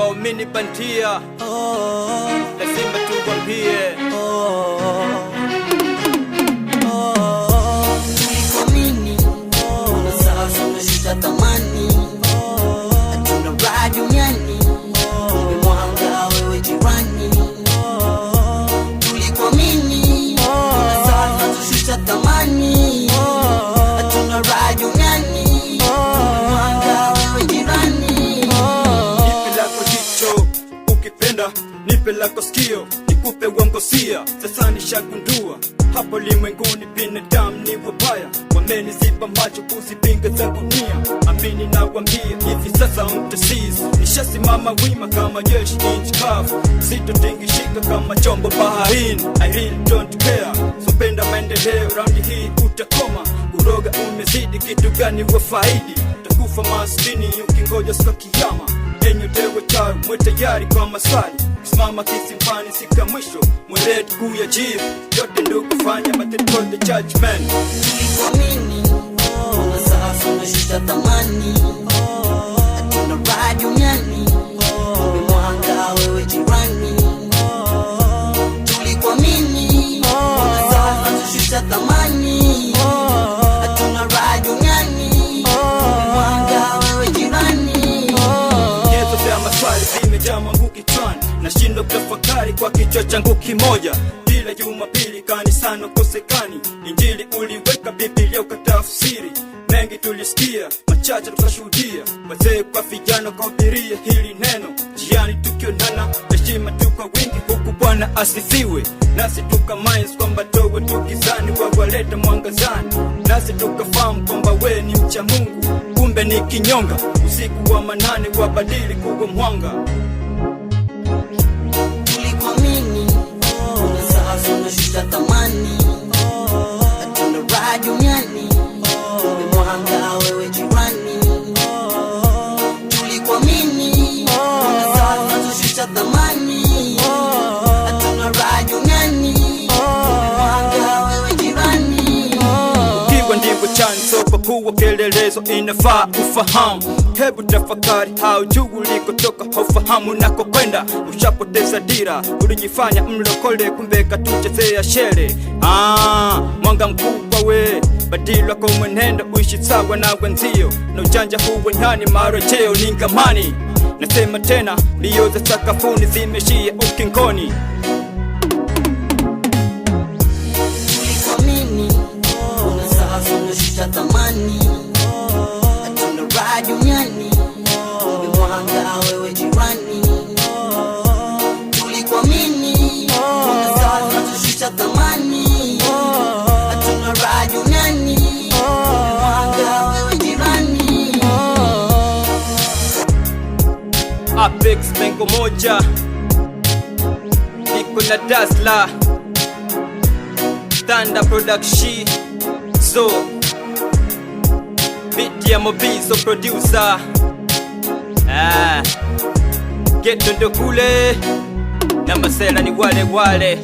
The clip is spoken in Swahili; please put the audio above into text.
waumini bandia, lazima tuwambie tulikuamini, na sasa unashusha thamani. Hatuna raha duniani, umemwanga wewe jirani. Tulikuamini, na sasa unashusha thamani. Hatuna raha duniani, umemwanga wewe jirani. Nipe lako jicho ukipenda, nipe lako sikio nikupe wangosia. Sasa nishagundua hapo limwenguni binadamu ni wabaya, wameniziba macho kuzipinga zangu nia. Amini na wambia hivi sasa mtasizi, nishasimama wima kama jeshi inchi kavu, sitotingishika kama chombo baharini. I really don't care, so penda maendeleo, raundi hii utakoma. Uroga umezidi, kitu gani wafaidi? Utakufa maskini ukingoja siku kiyama. Enyo dewe charu mwe tayari kwa maswali, kusimama kisimpani sika mwisho mweledi kuyajibu. Yote ndo kufanya but for the judgment. Tulikuamini, na sasa unashusha thamani. Hatuna raha duniani, umemwanga wewe jirani. Tulikuamini, na sasa unashusha thamani. Hatuna raha duniani, umemwanga wewe jirani. Nyezo vya maswali vimejaa mangu kichwani, nashindwa kutafakari kwa kichwa changu kimoja. Kila Jumapili kanisani ukosekani, Injili uliweka, Biblia ukatafsiri. Mengi tulisikia, machache tukashuhudia, wazee kwa vijana kuhubiria hili neno. Njiani tukionana, heshima tu kwa wingi, huku Bwana asifiwe. Nasi tukamais kwamba towe tukizani, wawaleta mwangazani. Nasi tukafahamu kwamba we ni mcha Mungu, kumbe ni kinyonga. Usiku wa manane wabadili kuwa mwanga. Tulikuamini, na sasa unashusha thamani. Hatuna raha duniani, umemwanga wewe jirani. Tulikuamini, na sasa unashusha thamani. Hatuna raha duniani, umemwanga wewe jirani. Ukiwa ndivyo chanzo kwa kuwa kielelezo, inafaa ufahamu. Hebu tafakari, haujui ulikotoka, haufahamu nakokwenda. Ushapoteza dira, ulijifanya mlokole, kumbe katuchezea shere. Mwanga mkubwa we, badilwa kwa mwenendo, uishi sawa na wenzio. Na ujanja huwe nani, marejeo ni ngamani. Nasema tena, mbio za sakafuni zimeshia ukingoni. Tulikuamini, na sasa unashusha thamani. Hatuna raha duniani, umemwanga wewe jirani. Tulikuamini, na sasa unashusha thamani. Hatuna raha duniani, umemwanga wewe jirani. Apex Bengo moja, niko na Dazzler, Thunder Production, so beat ya Mobizo producer. Geto ndo kule na masela ni wale wale.